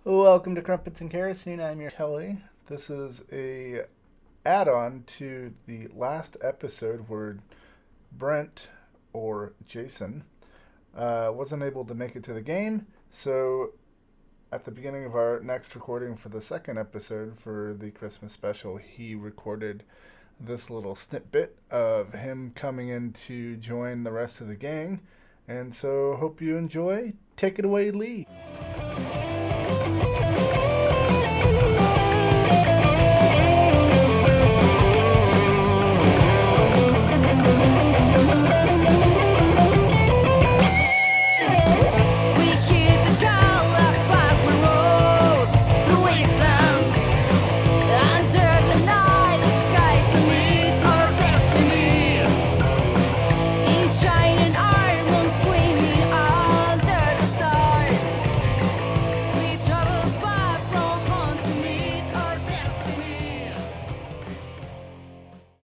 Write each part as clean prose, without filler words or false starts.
Welcome to Crumpets and Kerosene. I'm your Kelly. This is a add-on to the last episode where Brent or Jason wasn't able to make it to the game. So at the beginning of our next recording for the second episode for the Christmas special, he recorded this little snippet of him coming in to join the rest of the gang. And so hope you enjoy. Take it away, Lee.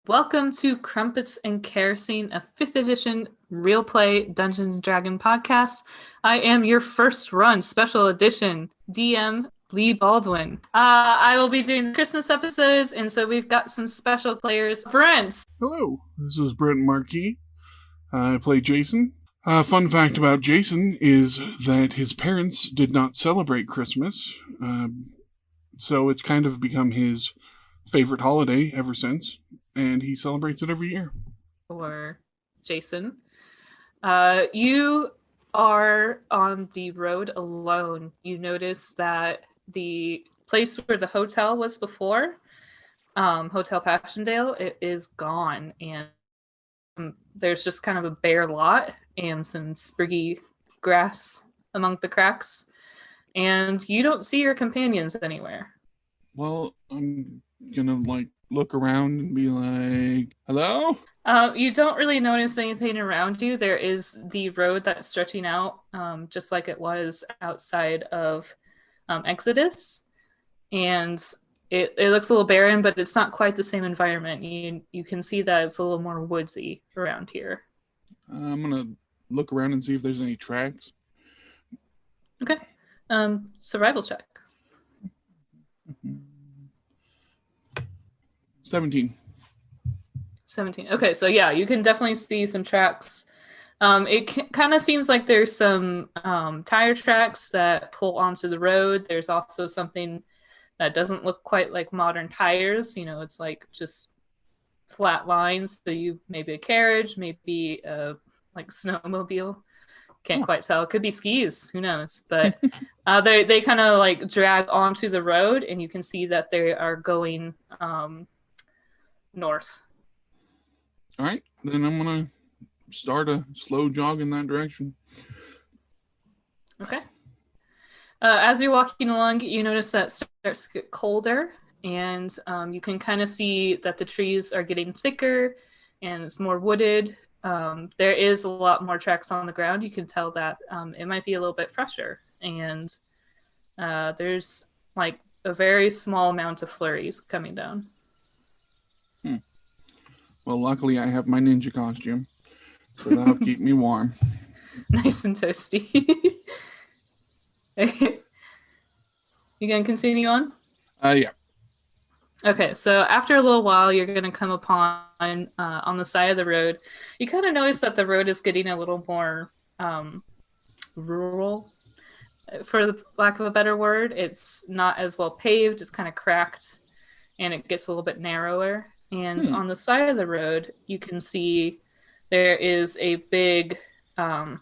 Welcome to Crumpets and Kerosene, a 5th edition real play Dungeons & Dragon podcast. I am your first run special edition DM, Lee Baldwin. I will be doing the Christmas episodes, and so we've got some special players. Friends! Hello, this is Brent Marquis. I play Jason. Fun fact about Jason is that his parents did not celebrate Christmas, so it's kind of become his favorite holiday ever since. And he celebrates it every year. Or Jason. You are on the road alone. You notice that the place where the hotel was before, Hotel Passchendaele, it is gone. And there's just kind of a bare lot and some spriggy grass among the cracks. And you don't see your companions anywhere. Well, I'm gonna, look around and be like, hello? You don't really notice anything around you. There is the road that's stretching out, just like it was outside of Exodus. And it looks a little barren, but it's not quite the same environment. You can see that it's a little more woodsy around here. I'm gonna look around and see if there's any tracks. Okay. Survival check. 17. Okay, so yeah, you can definitely see some tracks. It kind of seems like there's some tire tracks that pull onto the road. There's also something that doesn't look quite like modern tires. It's like just flat lines. So maybe a carriage, maybe a snowmobile. Can't quite tell. It could be skis. Who knows? But they kind of drag onto the road, and you can see that they are going north. All right, then I'm gonna start a slow jog in that direction. Okay. As you're walking along, you notice that it starts to get colder, and you can kind of see that the trees are getting thicker and it's more wooded. There is a lot more tracks on the ground. You can tell that it might be a little bit fresher, and there's a very small amount of flurries coming down. Well, luckily I have my ninja costume, so that'll keep me warm. Nice and toasty. You gonna continue on? Yeah. Okay, so after a little while, you're gonna come upon on the side of the road. You kind of notice that the road is getting a little more rural, for the lack of a better word. It's not as well paved. It's kind of cracked, and it gets a little bit narrower. And on the side of the road, you can see there is a big, a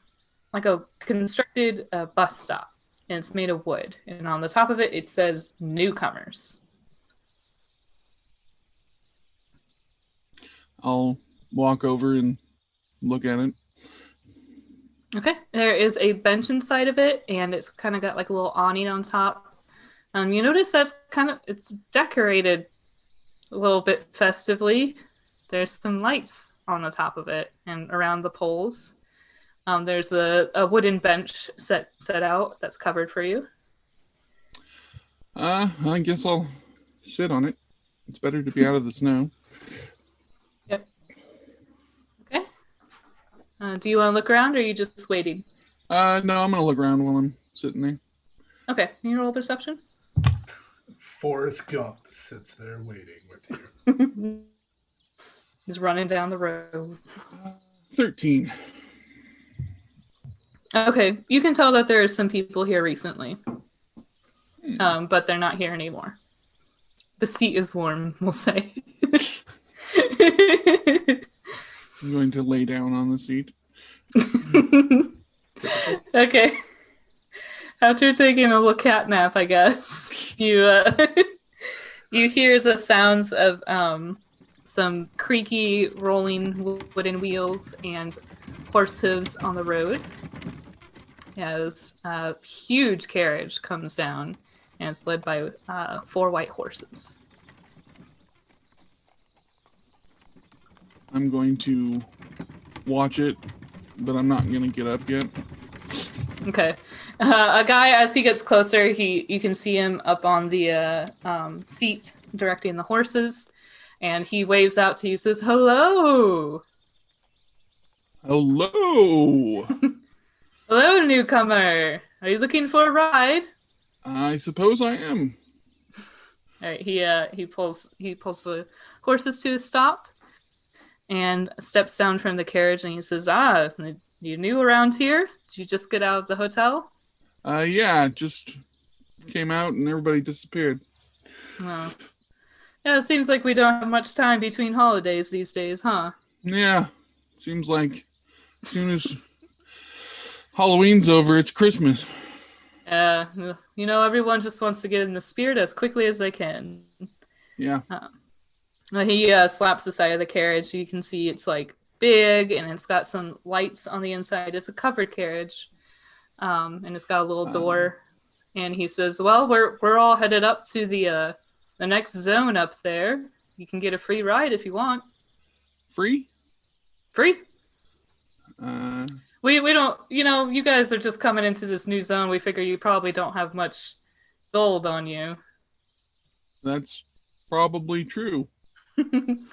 constructed bus stop, and it's made of wood. And on the top of it, it says newcomers. I'll walk over and look at it. Okay. There is a bench inside of it, and it's kind of got a little awning on top. You notice that's it's decorated a little bit festively. There's some lights on the top of it and around the poles. There's a wooden bench set out that's covered for you. I guess I'll sit on it. It's better to be out of the snow. Yep. Okay. Do you want to look around, or are you just waiting? No, I'm going to look around while I'm sitting there. Okay, can you roll perception? Forrest Gump sits there waiting with you. He's running down the road. 13. Okay, you can tell that there are some people here recently, but they're not here anymore. The seat is warm, we'll say. I'm going to lay down on the seat. Okay. After taking a little cat nap, I guess, you you hear the sounds of some creaky, rolling wooden wheels and horse hooves on the road. As a huge carriage comes down, and it's led by 4 white horses. I'm going to watch it, but I'm not going to get up yet. Okay. A guy, as he gets closer, you can see him up on the seat directing the horses, and he waves out to you, says, "Hello! Hello! Hello, newcomer! Are you looking for a ride?" I suppose I am. All right, he pulls the horses to a stop and steps down from the carriage, and he says, you new around here? Did you just get out of the hotel?" Yeah, just came out and everybody disappeared. Oh. Yeah, it seems like we don't have much time between holidays these days, huh? Yeah, seems like as soon as Halloween's over, it's Christmas. Everyone just wants to get in the spirit as quickly as they can. Yeah. He slaps the side of the carriage. You can see it's like big, and it's got some lights on the inside. It's a covered carriage, and it's got a little door. And he says, "Well, we're all headed up to the next zone up there. You can get a free ride if you want." Free? Free? Uh, We don't. You guys are just coming into this new zone. We figure you probably don't have much gold on you. That's probably true. He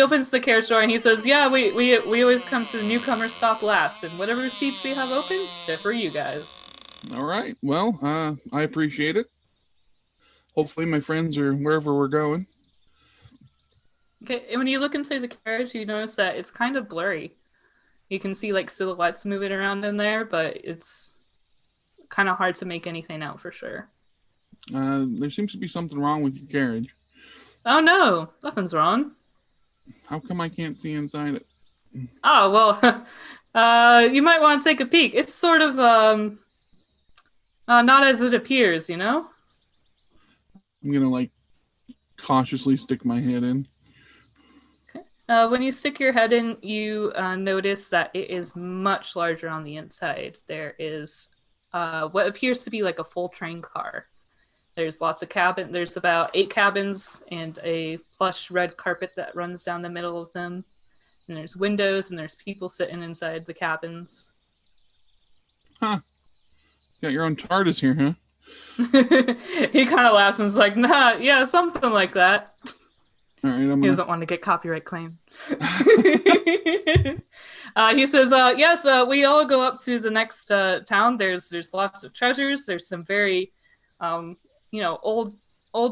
opens the carriage door and he says, "Yeah, we always come to the newcomer stop last, and whatever seats we have open, they're for you guys." All right. Well, I appreciate it. Hopefully my friends are wherever we're going. Okay, and when you look inside the carriage, you notice that it's kind of blurry. You can see like silhouettes moving around in there, but it's kind of hard to make anything out for sure. There seems to be something wrong with your carriage. Oh no, nothing's wrong. How come I can't see inside it? Oh, well, you might want to take a peek. It's sort of not as it appears, you know? I'm gonna cautiously stick my head in. When you stick your head in, you notice that it is much larger on the inside. There is what appears to be like a full train car. There's lots of cabins. There's about 8 cabins and a plush red carpet that runs down the middle of them. And there's windows and there's people sitting inside the cabins. Huh. Got your own TARDIS here, huh? He kind of laughs and is like, "Nah, yeah, something like that." All right, He doesn't want to get copyright claim. He says, "Yes, we all go up to the next town. There's lots of treasures. There's some very, old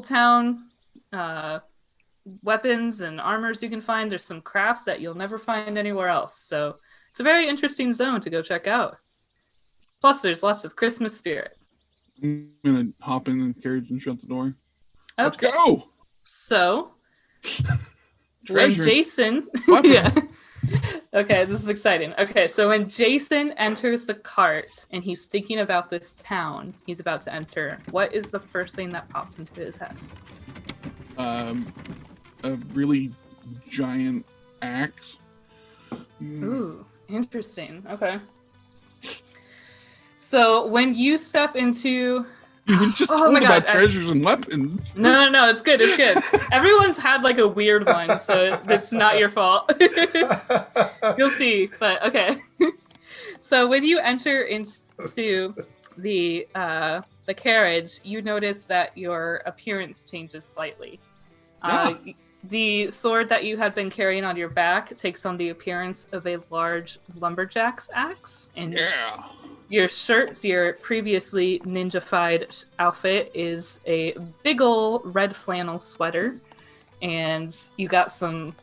town weapons and armors you can find. There's some crafts that you'll never find anywhere else. So it's a very interesting zone to go check out. Plus, there's lots of Christmas spirit." I'm gonna hop in the carriage and shut the door. Okay. Let's go. So, when Treasure. Jason, Weapon. Okay, this is exciting. Okay, so when Jason enters the cart and he's thinking about this town he's about to enter, what is the first thing that pops into his head? A really giant axe. Ooh, interesting. Okay. So when you step into... He was just Oh told my about God, treasures and weapons. No, it's good, it's good. Everyone's had like a weird one, so it's not your fault. You'll see, but okay. So when you enter into the carriage, you notice that your appearance changes slightly. Yeah. The sword that you had been carrying on your back takes on the appearance of a large lumberjack's axe, and Yeah. your shirts, your previously ninja-fied outfit, is a big ol' red flannel sweater, and you got some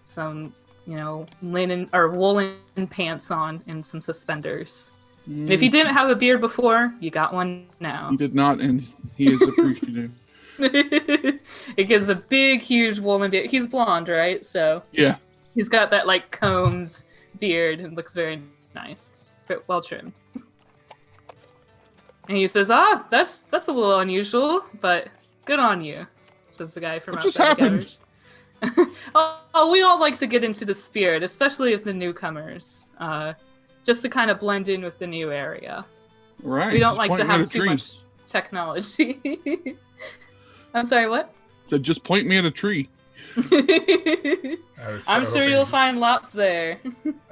linen or woolen pants on and some suspenders. And if you didn't have a beard before, you got one now. He did not, and he is appreciative. It gives a big, huge woolen beard. He's blonde, right? So Yeah. he's got that like combed beard and looks very nice, very well trimmed. And he says, that's a little unusual, but good on you," says the guy from What just outside the happened? garage. We all like to get into the spirit, especially of the newcomers, just to kind of blend in with the new area. Right. We don't just like point to me at have a too tree. much technology. I'm sorry, what? Said, just point me at a tree. I was so I'm sure hoping- you'll find lots there.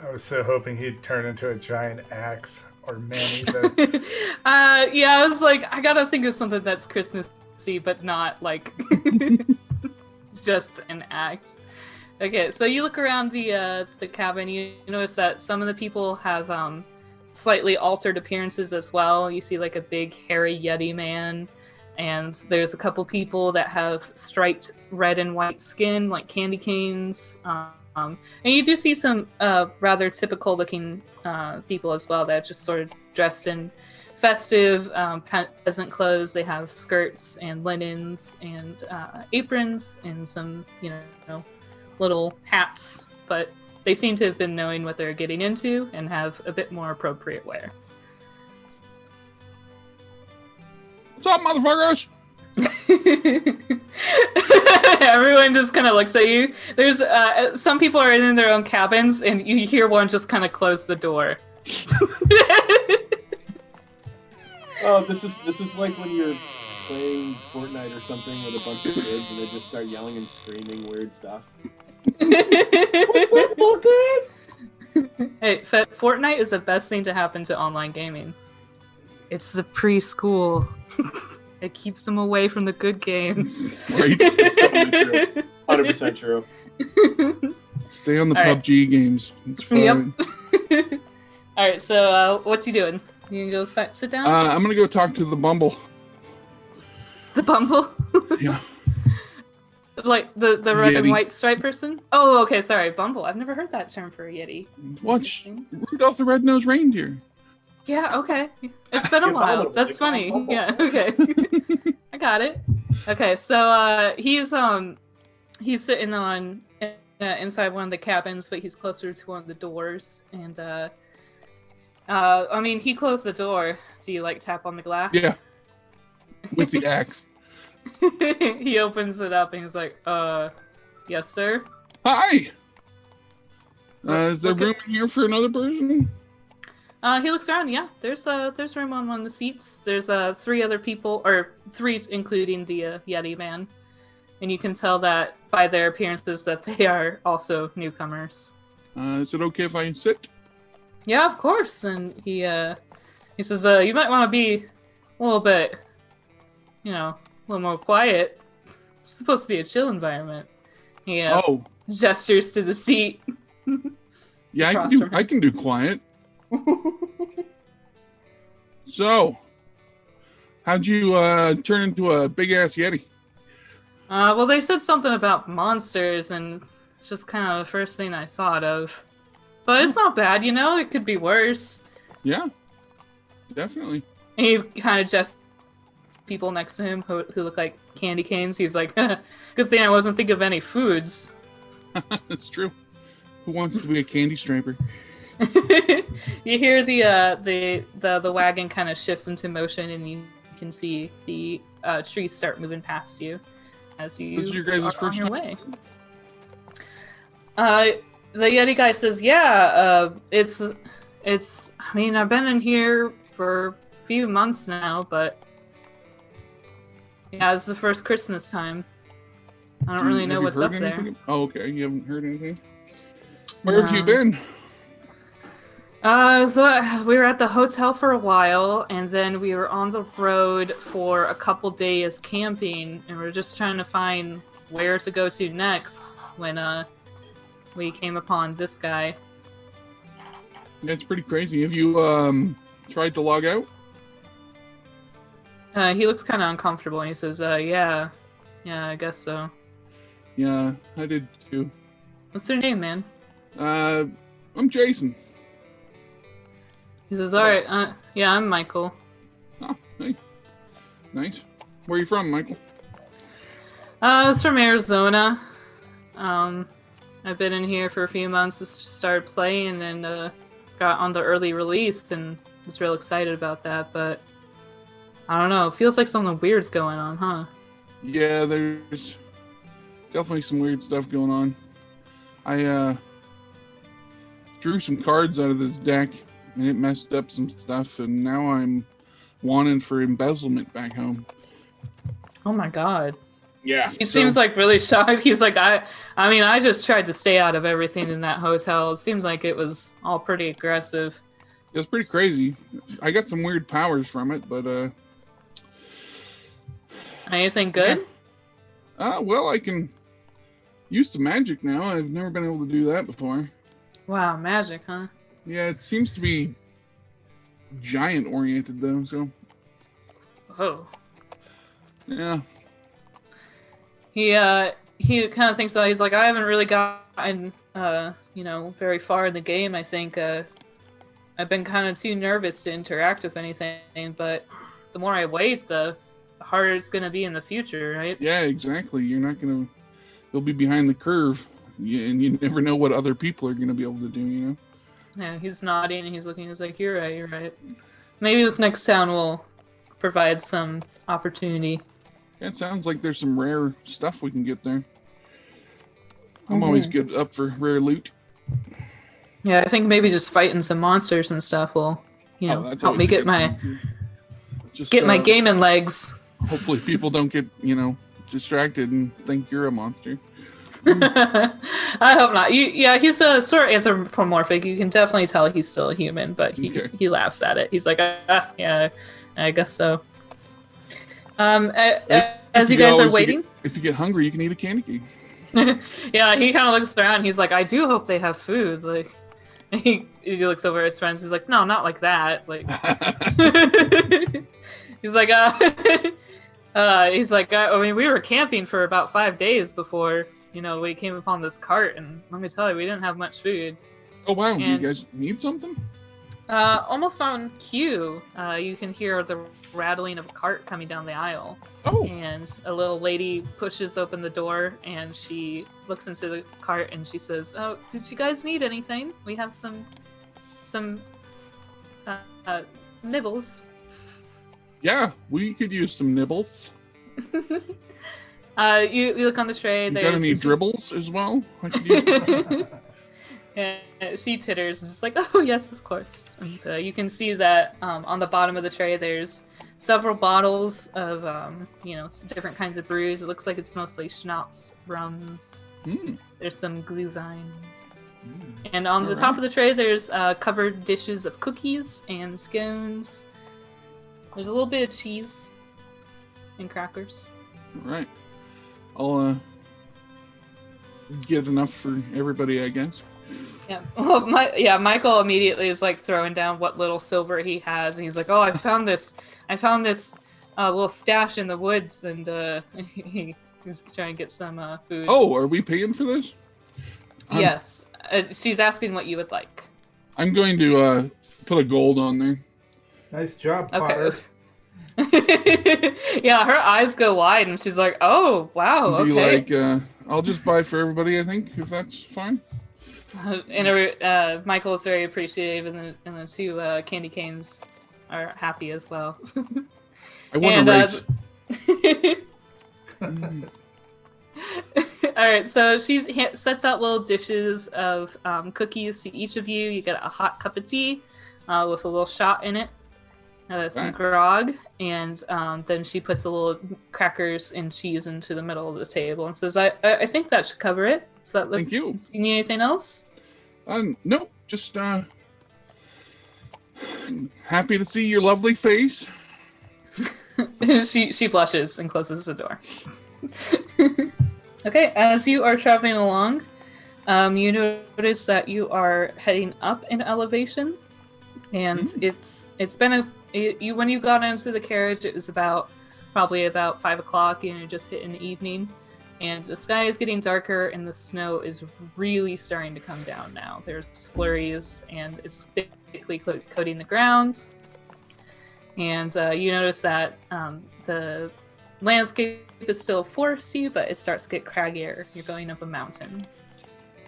I was so hoping he'd turn into a giant axe or man-eater. Yeah, I was like, I gotta think of something that's Christmassy, but not like just an axe. Okay, so you look around the cabin. You notice that some of the people have slightly altered appearances as well. You see like a big hairy Yeti man, and there's a couple people that have striped red and white skin, like candy canes. And you do see some rather typical looking people as well that are just sort of dressed in festive peasant clothes. They have skirts and linens and aprons and some, little hats, but they seem to have been knowing what they're getting into and have a bit more appropriate wear. What's up, motherfuckers? Everyone just kind of looks at you. There's some people are in their own cabins, and you hear one just kind of close the door. Oh, this is like when you're playing Fortnite or something with a bunch of kids and they just start yelling and screaming weird stuff. What's up, fuckers? Hey, Fortnite is the best thing to happen to online gaming. It's the preschool. It keeps them away from the good games. Right. It's definitely true. 100% true. Stay on the All right. PUBG games. It's fine. Yep. All right, so what you doing? You gonna go sit down? I'm gonna go talk to the Bumble. The Bumble? Yeah. Like the red and Yeti. white striped person? Oh, okay, sorry, Bumble. I've never heard that term for a Yeti. Watch Rudolph the Red-Nosed Reindeer. Yeah, okay. It's been a while. Bumble. That's They call funny. him Bumble. Yeah, okay. I got it. Okay, so he's sitting on inside one of the cabins, but he's closer to one of the doors, and he closed the door. Do you like tap on the glass? Yeah. With the axe. He opens it up and he's like, yes, sir. Hi! Is there Okay. room in here for another person? He looks around. Yeah, there's room on one of the seats. There's three other people, or three including the Yeti man, and you can tell that by their appearances that they are also newcomers. Is it okay if I sit? Yeah, of course. And he says, you might want to be a little bit, a little more quiet. It's supposed to be a chill environment. He Oh, gestures to the seat. yeah, across from him. I can do quiet. So, how'd you turn into a big ass Yeti? Well, they said something about monsters, and it's just kind of the first thing I thought of. But it's not bad, it could be worse. Yeah, definitely. And he kind of just people next to him who look like candy canes. He's like, good thing I wasn't thinking of any foods. That's true. Who wants to be a candy striper? You hear the wagon kind of shifts into motion, and you can see the trees start moving past you as you This is your guys' are on first your time? way. The Yeti guy says, "Yeah, it's. I mean, I've been in here for a few months now, but yeah, it's the first Christmas time. I don't really know Have you what's up heard there." anything? Oh, okay. You haven't heard anything? Where have you No. been? So we were at the hotel for a while, and then we were on the road for a couple days camping, and we're just trying to find where to go to next when we came upon this guy. That's pretty crazy. Have you tried to log out? He looks kind of uncomfortable. And he says, "Yeah, I guess so." Yeah, I did too. What's your name, man? I'm Jason. He says, "All right, yeah, I'm Michael." Oh, hey. Nice. Where are you from, Michael? I was from Arizona. I've been in here for a few months, just started playing, and got on the early release, and was real excited about that, but I don't know, it feels like something weird's going on, huh? Yeah, there's definitely some weird stuff going on. I drew some cards out of this deck, and it messed up some stuff, and now I'm wanted for embezzlement back home. Oh my god. Yeah. He seems like really shocked. He's like, I mean, I just tried to stay out of everything in that hotel. It seems like it was all pretty aggressive. It was pretty crazy. I got some weird powers from it, but anything good? Yeah. Well, I can use some magic now. I've never been able to do that before. Wow, magic, huh? Yeah, it seems to be giant oriented though, so Oh. yeah. He kind of thinks that he's like, I haven't really gotten very far in the game. I think I've been kind of too nervous to interact with anything, but the more I wait, the harder it's gonna be in the future, right? Yeah, exactly. You'll be behind the curve, and you never know what other people are gonna be able to do, you know? Yeah, he's nodding and he's looking. He's like, "You're right. Maybe this next town will provide some opportunity." Yeah, it sounds like there's some rare stuff we can get there. I'm always good up for rare loot. Yeah, I think maybe just fighting some monsters and stuff will, That's help me always a get good my thing. Just, my gaming legs. Hopefully people don't get, distracted and think you're a monster. I hope not. He's a sort of anthropomorphic. You can definitely tell he's still a human, but he laughs at it. He's like, yeah, I guess so. As you guys are waiting, if you get hungry, you can eat a candy cane. Yeah, he kind of looks around. He's like, I do hope they have food. Like, he looks over at his friends. He's like, no, not like that. Like, he's like, I mean, we were camping for about 5 days before, we came upon this cart, and let me tell you, we didn't have much food. Oh wow, do you guys need something? Almost on cue, you can hear the rattling of a cart coming down the aisle. Oh. And a little lady pushes open the door, and she looks into the cart, and she says, "Oh, did you guys need anything? We have some nibbles." Yeah, we could use some nibbles. You look on the tray. You got any dribbles as well? I could use And she titters and is like, "Oh yes, of course." And you can see that on the bottom of the tray, there's several bottles of different kinds of brews. It looks like it's mostly schnapps, rums. There's some glühwein. And on the top of the tray, there's covered dishes of cookies and scones. There's a little bit of cheese and crackers. All right. I'll get enough for everybody, I guess. Yeah. Well, Michael immediately is like throwing down what little silver he has, and he's like, "Oh, I found this little stash in the woods," and he's trying to get some food. Oh, are we paying for this? Yes. She's asking what you would like. I'm going to put a gold on there. Nice job, Potter. Okay. Yeah, her eyes go wide, and she's like, "Oh, wow, okay." Be like, I'll just buy for everybody, I think, if that's fine. And Michael is very appreciative, and the two candy canes are happy as well. I want to race. All right, so she sets out little dishes of cookies to each of you. You get a hot cup of tea with a little shot in it, some grog, and then she puts a little crackers and cheese into the middle of the table and says, I think that should cover it. Thank you. Do you need anything else? No, just happy to see your lovely face. She blushes and closes the door. Okay, as you are traveling along, you notice that you are heading up in elevation, and it's been when you got into the carriage, it was probably about 5 o'clock, just hitting the evening, and the sky is getting darker, and the snow is really starting to come down now. There's flurries, and it's thickly coating the ground, and you notice that the landscape is still foresty, but it starts to get craggier. You're going up a mountain.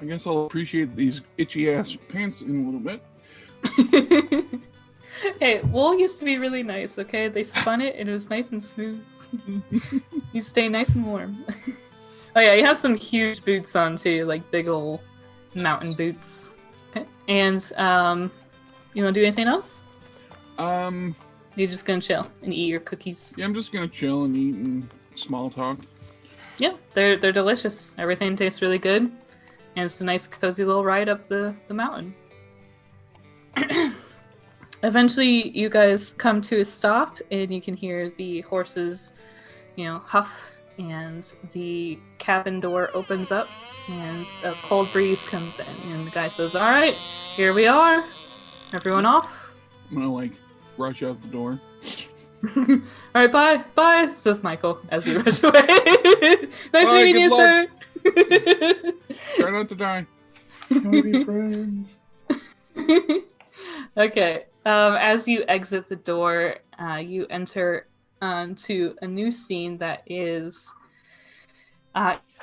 I guess I'll appreciate these itchy ass pants in a little bit. Hey, wool used to be really nice, okay? They spun it and it was nice and smooth. You stay nice and warm. Oh yeah, you have some huge boots on too, like big ol' mountain boots. Okay. And you wanna do anything else? You're just gonna chill and eat your cookies. Yeah, I'm just gonna chill and eat and small talk. Yeah, they're delicious. Everything tastes really good. And it's a nice cozy little ride up the mountain. Eventually, you guys come to a stop, and you can hear the horses, huff, and the cabin door opens up, and a cold breeze comes in, and the guy says, "All right, here we are. Everyone off." I'm gonna rush out the door. All right, bye, says Michael as you rush away. Nice meeting you, sir. Try not to die. Can we be friends? Okay. As you exit the door, you enter onto a new scene that is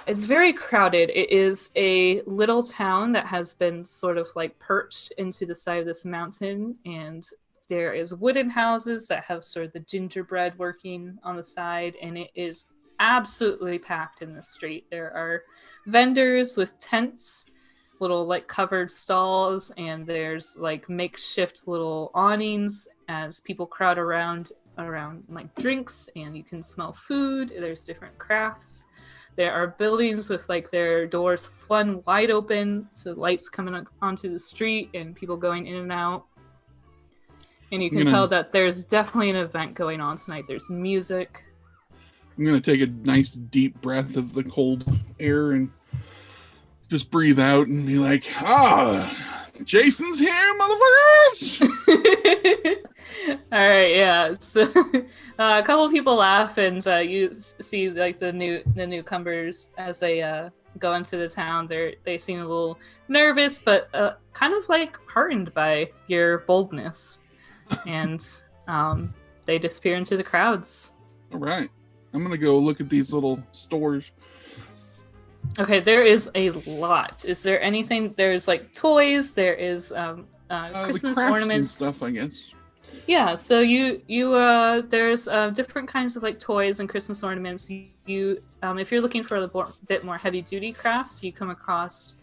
it's very crowded. It is a little town that has been sort of perched into the side of this mountain, and there is wooden houses that have sort of the gingerbread working on the side, and it is absolutely packed in the street. There are vendors with tents, little covered stalls, and there's makeshift little awnings as people crowd around drinks, and you can smell food. There's different crafts. There are buildings with their doors flung wide open, so lights coming onto the street and people going in and out. And you can tell that there's definitely an event going on tonight. There's music. I'm gonna take a nice deep breath of the cold air and just breathe out and be like, Jason's here, motherfuckers! All right, yeah. So a couple of people laugh, and you see the newcomers as they go into the town. They seem a little nervous, but kind of heartened by your boldness, and they disappear into the crowds. All right, I'm gonna go look at these little stores. Okay, there is a lot. Is there anything? There's toys. There is Christmas ornaments and stuff, I guess. Yeah, so you there's different kinds of toys and Christmas ornaments. You if you're looking for a bit more heavy duty crafts, you come across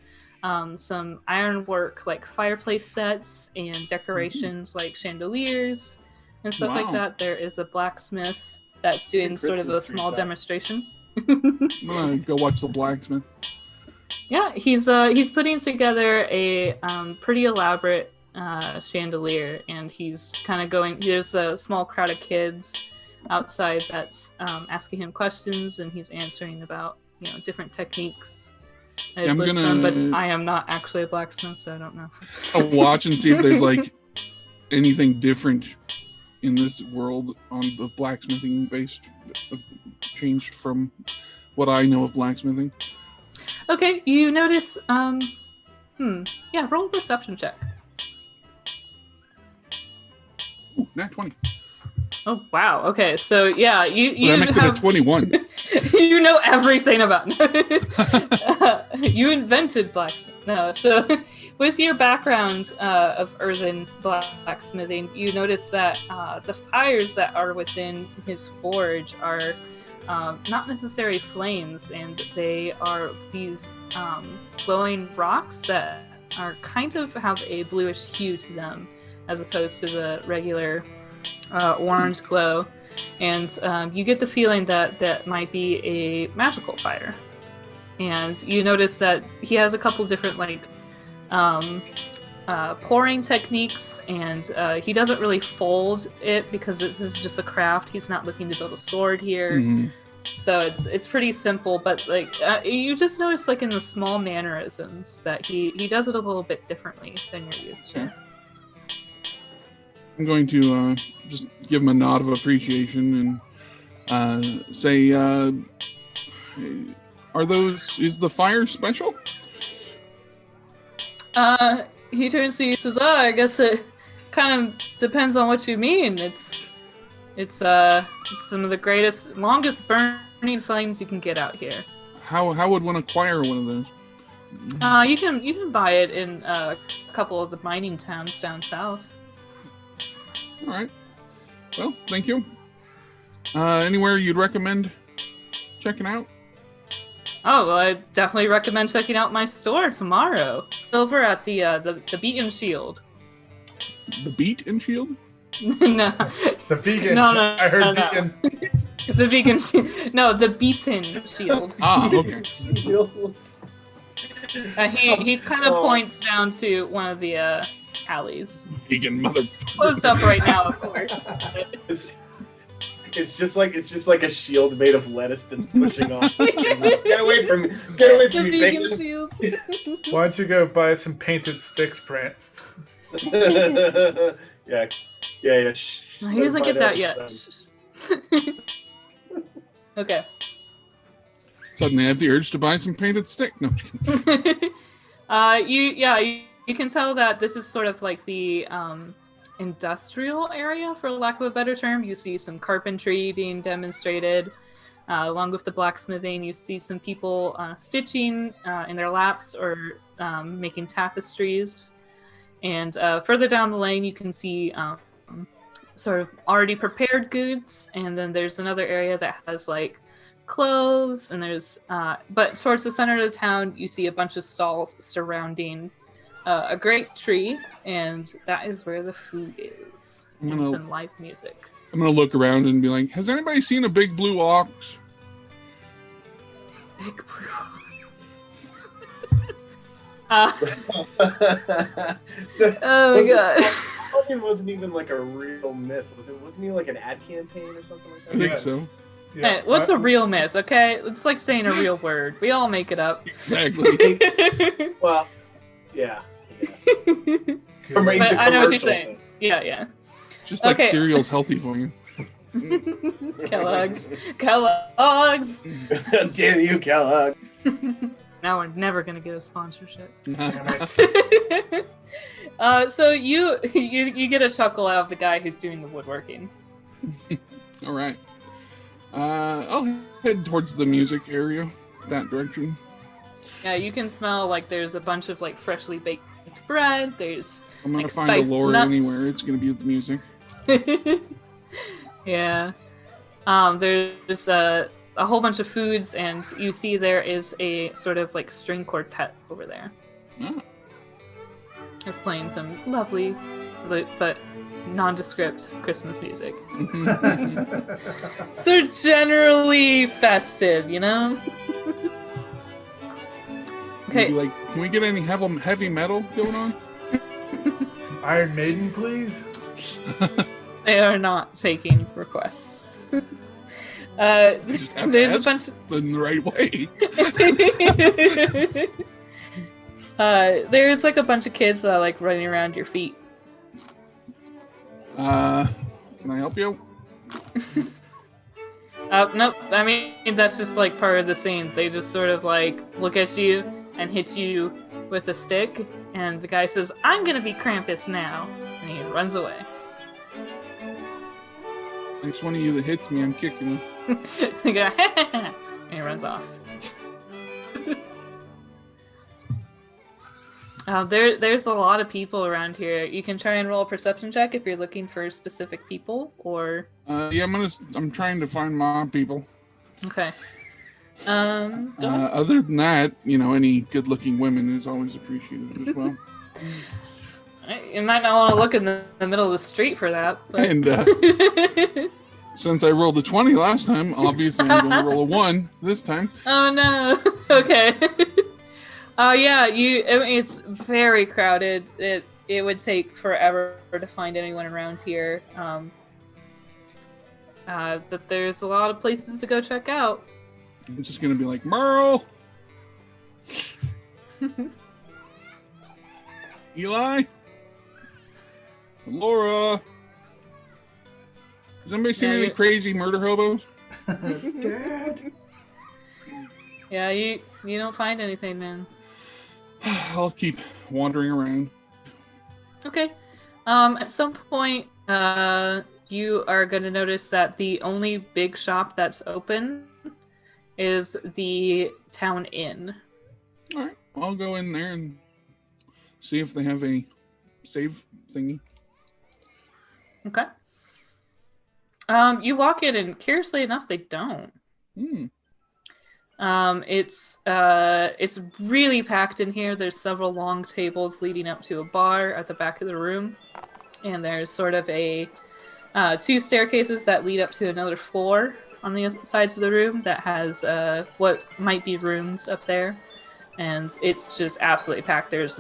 some ironwork fireplace sets and decorations like chandeliers and stuff like that. There is a blacksmith that's doing sort of a small demonstration. I'm gonna go watch the blacksmith. Yeah, he's putting together a pretty elaborate chandelier, and he's kind of going. There's a small crowd of kids outside that's asking him questions, and he's answering about different techniques. I'm gonna, but I am not actually a blacksmith, so I don't know. I'll watch and see if there's anything different in this world on the blacksmithing based, changed from what I know of blacksmithing. Okay, you notice. Yeah, roll a perception check. Ooh, nat 20. Oh wow. Okay, so yeah, you that makes it a 21. You know everything about. You invented blacksmith. No, so with your background of earthen blacksmithing, you notice that the fires that are within his forge are not necessarily flames, and they are these glowing rocks that are kind of have a bluish hue to them, as opposed to the regular orange glow. And you get the feeling that that might be a magical fire. And you notice that he has a couple different pouring techniques, and he doesn't really fold it because this is just a craft. He's not looking to build a sword here. Mm-hmm. So it's pretty simple, but like you just notice like in the small mannerisms that he does it a little bit differently than you're used to. I'm going to just give him a nod of appreciation and say, is the fire special? He turns to you and says, I guess it kind of depends on what you mean. It's some of the greatest, longest burning flames you can get out here. How would one acquire one of those? You can buy it in a couple of the mining towns down south. All right. Well, thank you. Anywhere you'd recommend checking out? Oh, well, I definitely recommend checking out my store tomorrow. Over at the Beacon Shield. The Beat and Shield? No. The vegan. No, I heard no. vegan. The Beacon Shield. No, the Beaten Shield. Okay. He kind of points down to one of the alleys. Vegan mother. Closed up right now, of course. It's just like a shield made of lettuce that's pushing off. Get away from me! Get away from The me, Beacon bacon! Shield. Why don't you go buy some painted sticks, Brent? Yeah. Shh. No, he doesn't get that yet. Okay. Suddenly I have the urge to buy some painted stick. No, I'm just kidding. You can tell that this is sort of like the industrial area, for lack of a better term. You see some carpentry being demonstrated, along with the blacksmithing. You see some people stitching in their laps or making tapestries. And further down the lane, you can see sort of already prepared goods. And then there's another area that has like clothes. And there's, but towards the center of the town, you see a bunch of stalls surrounding a great tree. And that is where the food is. And some live music. I'm going to look around and be like, has anybody seen a big blue ox? Big blue ox. So, Oh my god. It wasn't even like a real myth. Wasn't he like an ad campaign or something like that? I think Yes. so. Hey, what's a real myth, okay? It's like saying a real word. We all make it up. Exactly. Well, yeah. I guess. But I know what you're saying. Yeah. Just like Okay. cereal's healthy for you. Kellogg's. Damn you, Kellogg. Now we're never gonna get a sponsorship. Damn it. So you get a chuckle out of the guy who's doing the woodworking. All right. I'll head towards the music area, that direction. Yeah, you can smell like there's a bunch of like freshly baked bread. There's I'm gonna like find a spiced Laura nuts. anywhere. It's gonna be at the music. Yeah. There's a whole bunch of foods, and you see there is a sort of like string quartet over there. Ah. It's playing some lovely, but nondescript Christmas music. So generally festive, you know? Okay. Maybe, like, can we get any heavy metal going on? Some Iron Maiden, please. They are not taking requests. You just have to There's a ask bunch in the right way. there's like a bunch of kids that are like running around your feet. Can I help you? Nope. I mean, that's just like part of the scene. They just sort of like look at you and hit you with a stick, and the guy says, "I'm gonna be Krampus now," and he runs away. Next one of you that hits me, I'm kicking you. The guy, and he runs off. There's a lot of people around here. You can try and roll a perception check if you're looking for specific people, or Yeah, I'm trying to find my people. okay. Go ahead. Other than that, any good-looking women is always appreciated as well. You might not want to look in the middle of the street for that. But... And since I rolled a 20 last time, obviously I'm going to roll a 1 this time. Oh no. Okay. Yeah. It's very crowded. It would take forever to find anyone around here. that there's a lot of places to go check out. I'm just gonna be like, Merle! Eli? Laura? Has anybody seen any crazy murder hobos? Dad? Yeah, you don't find anything, man. I'll keep wandering around. Okay. At some point, you are going to notice that the only big shop that's open is the town inn. All right, I'll go in there and see if they have a save thingy. Okay. You walk in, and curiously enough, they don't. It's really packed in here. There's several long tables leading up to a bar at the back of the room, and there's sort of a 2 staircases that lead up to another floor on the sides of the room that has what might be rooms up there, and it's just absolutely packed. There's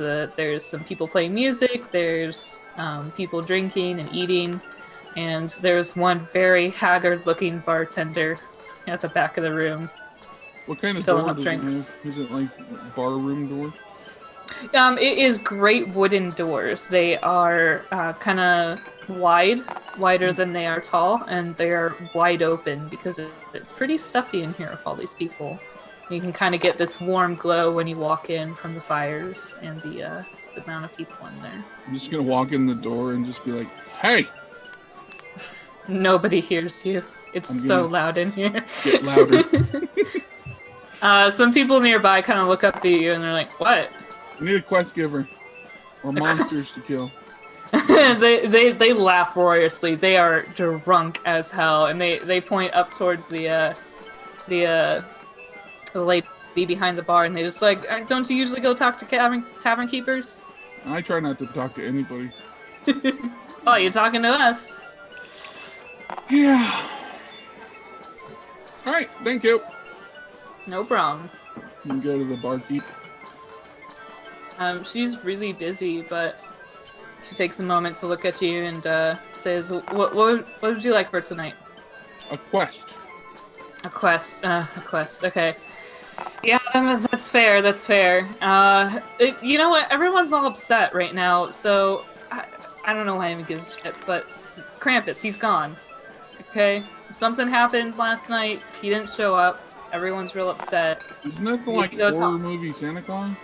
some people playing music. There's people drinking and eating, and there's one very haggard-looking bartender at the back of the room. What kind of filling door up does drinks. it have? Is it like bar room door? It is great wooden doors. They are kind of wider than they are tall, and they're wide open because it's pretty stuffy in here with all these people. You can kind of get this warm glow when you walk in from the fires and the amount of people in there. I'm just gonna walk in the door and just be like, "Hey!" Nobody hears you. It's so loud in here. Get louder. Some people nearby kind of look up at you and they're like, "What?" I need a quest giver or monsters to kill. they laugh roariously. They are drunk as hell, and they point up towards the lady behind the bar, and they just like, "Don't you usually go talk to tavern keepers?" I try not to talk to anybody. Oh, you're talking to us. Yeah. All right, thank you. No problem. You can go to the barkeep. She's really busy, but she takes a moment to look at you and says, what would you like for tonight?" A quest. A quest. A quest. Okay. Yeah, that's fair. That's fair. You know what? Everyone's all upset right now, so I don't know why anyone gives a shit, but Krampus, he's gone. Okay? Something happened last night. He didn't show up. Everyone's real upset. Isn't that the horror movie Santa Claus?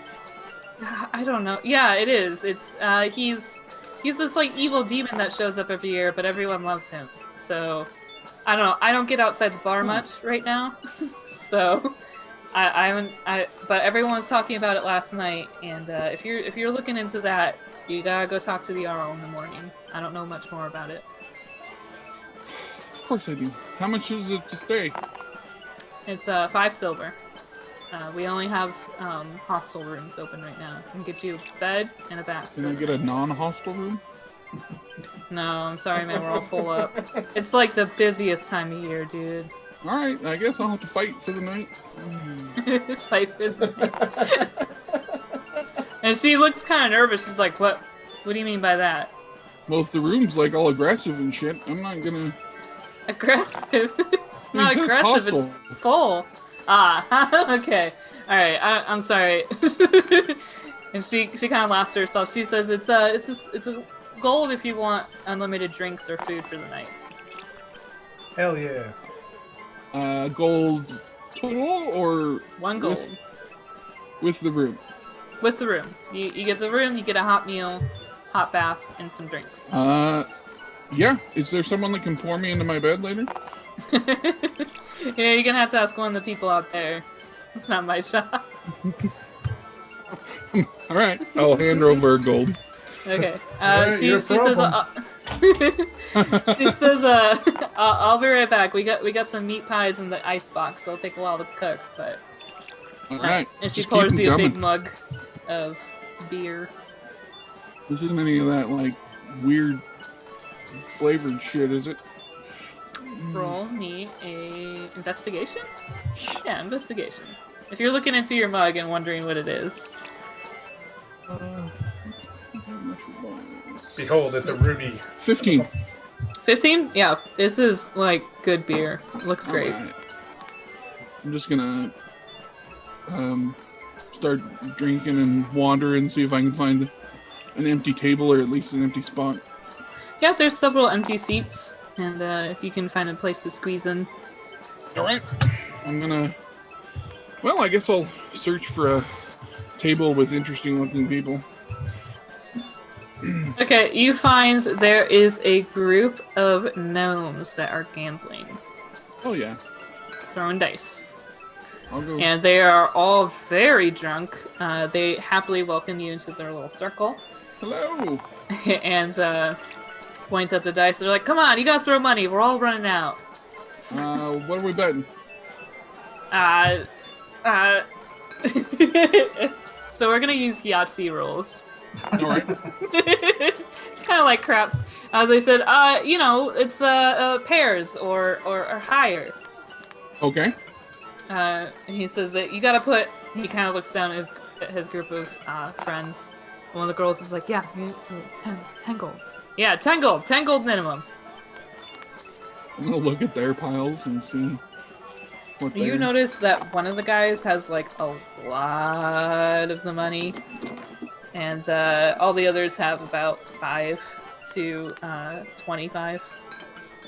I don't know. Yeah, it is. It's he's this like evil demon that shows up every year, but everyone loves him. So I don't know. I don't get outside the bar much right now, so but everyone was talking about it last night, and if you're looking into that, you gotta go talk to the RO in the morning. I don't know much more about it. Of course I do. How much is it to stay? It's 5 silver. We only have hostel rooms open right now. I can get you a bed and a bath. Can I get a non-hostel room? No, I'm sorry, man. We're all full up. It's like the busiest time of year, dude. All right, I guess I'll have to fight for the night. Fight for the night. And she looks kind of nervous. She's like, "What? What do you mean by that?" Well, if the room's like all aggressive and shit, I'm not gonna. Aggressive? It's not It's aggressive. hostile. It's full. Ah, okay. All right. I'm sorry. And she kind of laughs to herself. She says, "It's a gold if you want unlimited drinks or food for the night." Hell yeah. Gold total or 1 gold. With the room? With the room. You get the room, you get a hot meal, hot bath, and some drinks. Yeah. Is there someone that can pour me into my bed later? You're gonna have to ask one of the people out there. It's not my job. All right. I'll hand her over a gold. Okay. Alright, She your says, she says, I'll be right back. We got some meat pies in the ice box. It'll take a while to cook, but. All right. And she Just pours keep 'em you a coming. big mug of beer. This isn't any of that like weird flavored shit, is it? Roll me a investigation. Yeah, investigation. If you're looking into your mug and wondering what it is. Behold, it's a ruby. 15. 15? Yeah, this is like good beer. Looks great. Alright. I'm just gonna start drinking and wander and see if I can find an empty table or at least an empty spot. Yeah, there's several empty seats, and you can find a place to squeeze in. Alright. I'm gonna... Well, I guess I'll search for a table with interesting looking people. Okay, you find there is a group of gnomes that are gambling, Oh yeah. throwing dice. I'll go. And they are all very drunk. They happily welcome you into their little circle. Hello! And points at the dice. They're like, come on, you gotta throw money. We're all running out. What are we betting? So we're gonna use Yahtzee rules. Alright. It's kind of like craps. They said, you know, it's pairs or higher. Okay. And he says that you gotta put. He kind of looks down at his group of friends. One of the girls is like, yeah, 10 gold. Yeah, 10 gold. 10 gold minimum. I'm gonna look at their piles and see what You notice that one of the guys has like a lot of the money, and all the others have about 5 to 25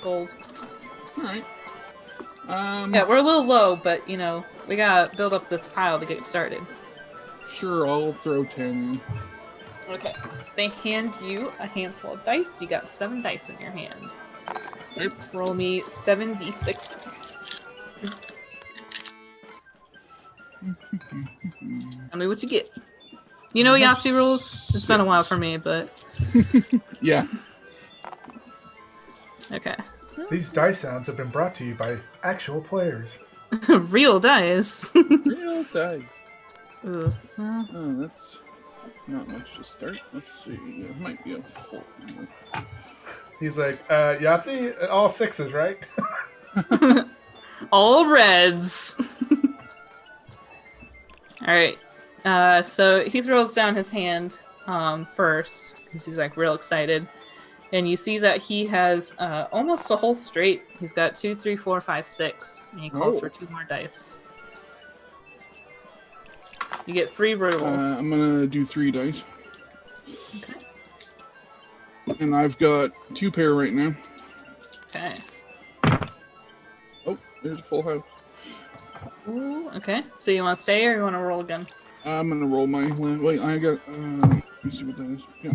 gold. Alright. Yeah, we're a little low, but you know, we gotta build up this pile to get started. Sure, I'll throw 10. Okay. They hand you a handful of dice. You got 7 dice in your hand. Yep. Roll me 7d6s. Tell me what you get. You know Yahtzee rules? It's been a while for me, but... Yeah. Okay. These dice sounds have been brought to you by actual players. Real dice. Real dice. Ooh. Oh, that's not much to start. Let's see. It might be a full. He's like, Yahtzee? All 6s, right? All reds. Alright. So he throws down his hand first, because he's like real excited. And you see that he has almost a whole straight. He's got 2, 3, 4, 5, 6. And he calls for 2 more dice. You get 3 rolls. I'm gonna do 3 dice. Okay. And I've got 2 pair right now. Okay. Oh, there's a full house. Ooh, okay. So you want to stay or you want to roll again? I'm gonna roll my land. Wait, I got. Let me see what that is. Yeah.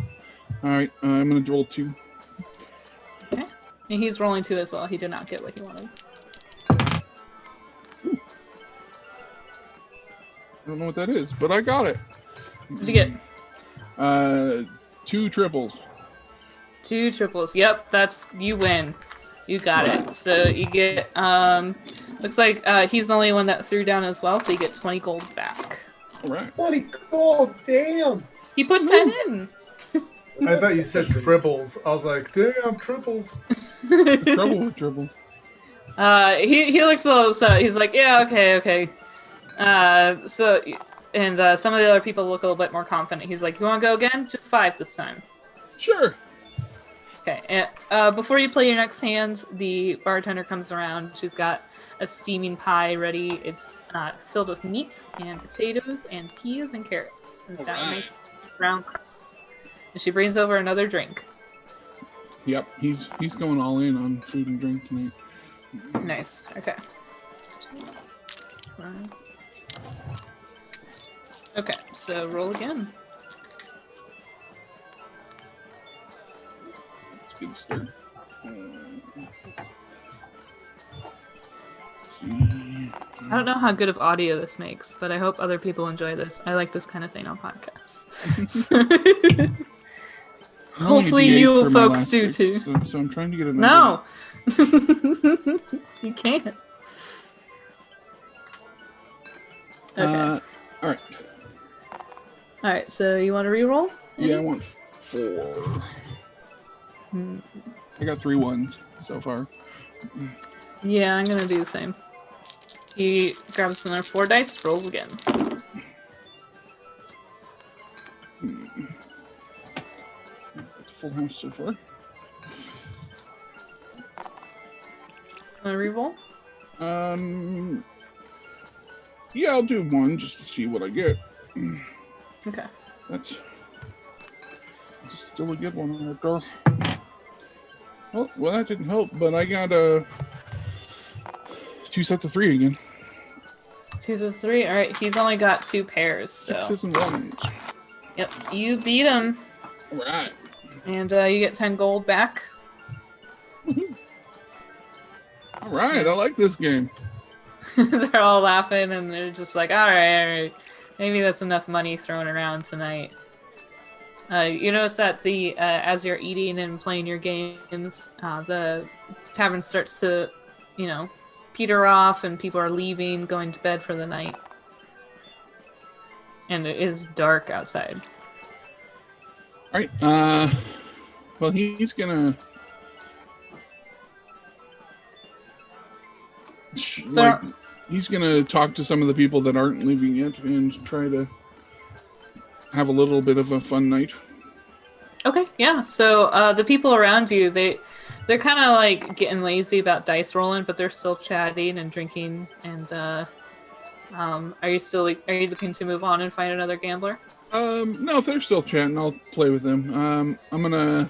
All right. I'm gonna roll 2. Okay. And he's rolling 2 as well. He did not get what he wanted. Ooh. I don't know what that is, but I got it. What'd you get? 2 triples. 2 triples. Yep, that's you win. You got it. So you get looks like he's the only one that threw down as well, so you get 20 gold back. All right. 20 gold, damn! He put 10 in. I thought you said triples. I was like, damn, triples. Trouble with triples. He looks a little so he's like, yeah, okay. So and some of the other people look a little bit more confident. He's like, you want to go again? Just 5 this time. Sure. Okay. And before you play your next hand, the bartender comes around. She's got a steaming pie ready. It's filled with meat and potatoes and peas and carrots. It's got a nice brown crust. And she brings over another drink. Yep, he's going all in on food and drink tonight. Nice. Okay. Okay, so roll again. That's a good start. I don't know how good of audio this makes, but I hope other people enjoy this. I like this kind of thing on podcasts. Hopefully you folks do too. So I'm trying to get another. No! You can't. Okay. Alright. Alright, so you want to re-roll? Yeah, I want 4. I got 3 ones so far. Yeah, I'm gonna do the same. He grabs another 4 dice, rolls again. It's full house so far. reroll? Yeah, I'll do one just to see what I get. Okay. That's still a good one right there. Oh, well, that didn't help, but I got 2 sets of 3 again. 2 sets of 3. All right, he's only got 2 pairs, so. 6s and 1s. Yep, you beat him. All right. And you get 10 gold back. All right, I like this game. They're all laughing, and they're just like, all right. Maybe that's enough money thrown around tonight. You notice that as you're eating and playing your games, the tavern starts to, peter off, and people are leaving, going to bed for the night. And it is dark outside. All right. Well, he's gonna he's gonna talk to some of the people that aren't leaving yet and try to have a little bit of a fun night. Okay, yeah. So the people around you, they're kind of like getting lazy about dice rolling, but they're still chatting and drinking. And are you looking to move on and find another gambler? No, if they're still chatting, I'll play with them. I'm gonna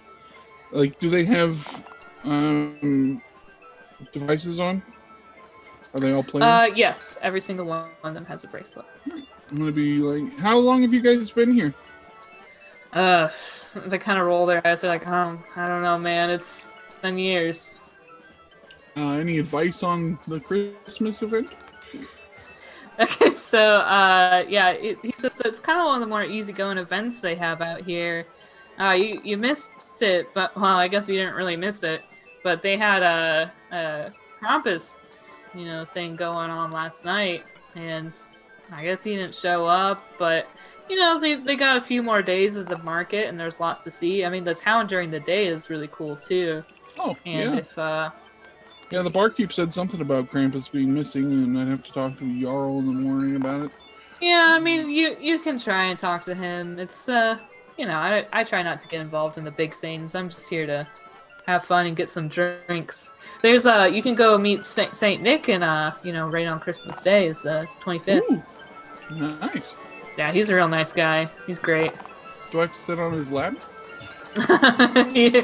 do they have devices on? Are they all playing? Yes, every single one of them has a bracelet. I'm gonna be like, how long have you guys been here? They kind of roll their eyes. They're like, I don't know, man. It's been years. Any advice on the Christmas event? Okay, so he says that it's kind of one of the more easygoing events they have out here. You missed it, but I guess you didn't really miss it. But they had a Krampus, thing going on last night, and I guess he didn't show up. But they got a few more days at the market, and there's lots to see. I mean, the town during the day is really cool too. Oh, and yeah. If yeah, the barkeep said something about Krampus being missing, and I'd have to talk to the Jarl in the morning about it. Yeah, I mean, you can try and talk to him. It's I try not to get involved in the big things. I'm just here to have fun and get some drinks. There's you can go meet Saint Nick, and right on Christmas Day is 25th. Ooh, nice. Yeah, he's a real nice guy. He's great. Do I have to sit on his lap? I mean, you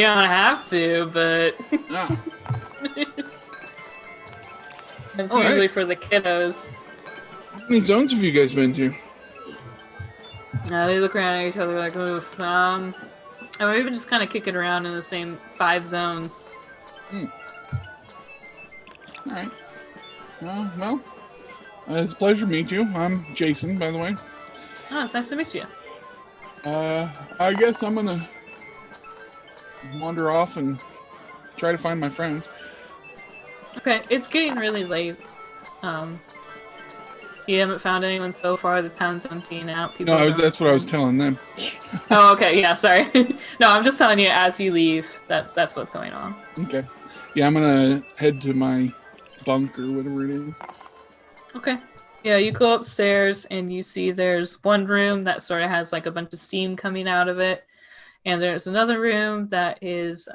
don't have to, but it's All usually right. for the kiddos. How many zones have you guys been to? They look around at each other like, oof. And we've been just kind of kicking around in the same 5 zones. All right. Well, it's a pleasure to meet you. I'm Jason, by the way. Oh, it's nice to meet you. I guess I'm gonna wander off and try to find my friends. Okay, it's getting really late. You haven't found anyone so far. The town's emptying out. That's what I was telling them. Oh, okay. Yeah, sorry. No, I'm just telling you as you leave that's what's going on. Okay. Yeah, I'm gonna head to my bunk or whatever it is. Okay. Yeah, you go upstairs and you see there's one room that sort of has like a bunch of steam coming out of it. And there's another room that is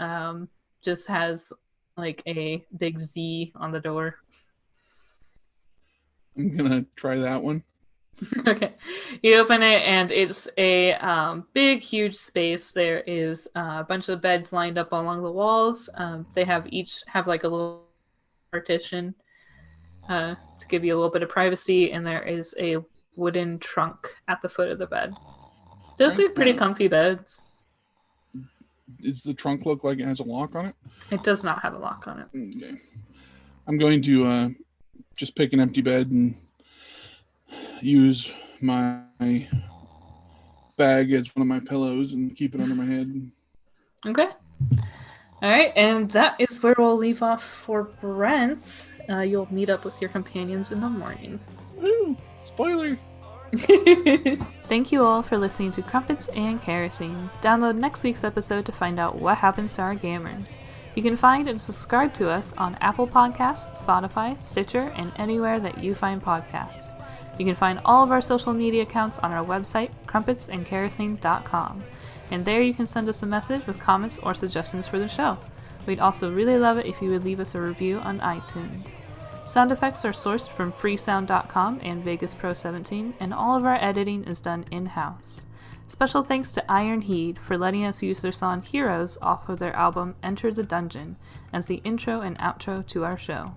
just has like a big Z on the door. I'm gonna try that one. Okay. You open it and it's a big, huge space. There is a bunch of beds lined up along the walls. They each have like a little partition to give you a little bit of privacy, and there is a wooden trunk at the foot of the bed. They look like pretty comfy beds. Does the trunk look like it has a lock on it? It does not have a lock on it. Okay. I'm going to just pick an empty bed and use my bag as one of my pillows and keep it under my head. Okay. All right, and that is where we'll leave off for Brent. You'll meet up with your companions in the morning. Woo! Spoiler! Thank you all for listening to Crumpets and Kerosene. Download next week's episode to find out what happens to our gamers. You can find and subscribe to us on Apple Podcasts, Spotify, Stitcher, and anywhere that you find podcasts. You can find all of our social media accounts on our website, crumpetsandkerosene.com. And there you can send us a message with comments or suggestions for the show. We'd also really love it if you would leave us a review on iTunes. Sound effects are sourced from freesound.com and Vegas Pro 17, and all of our editing is done in-house. Special thanks to Iron Heed for letting us use their song Heroes off of their album Enter the Dungeon as the intro and outro to our show.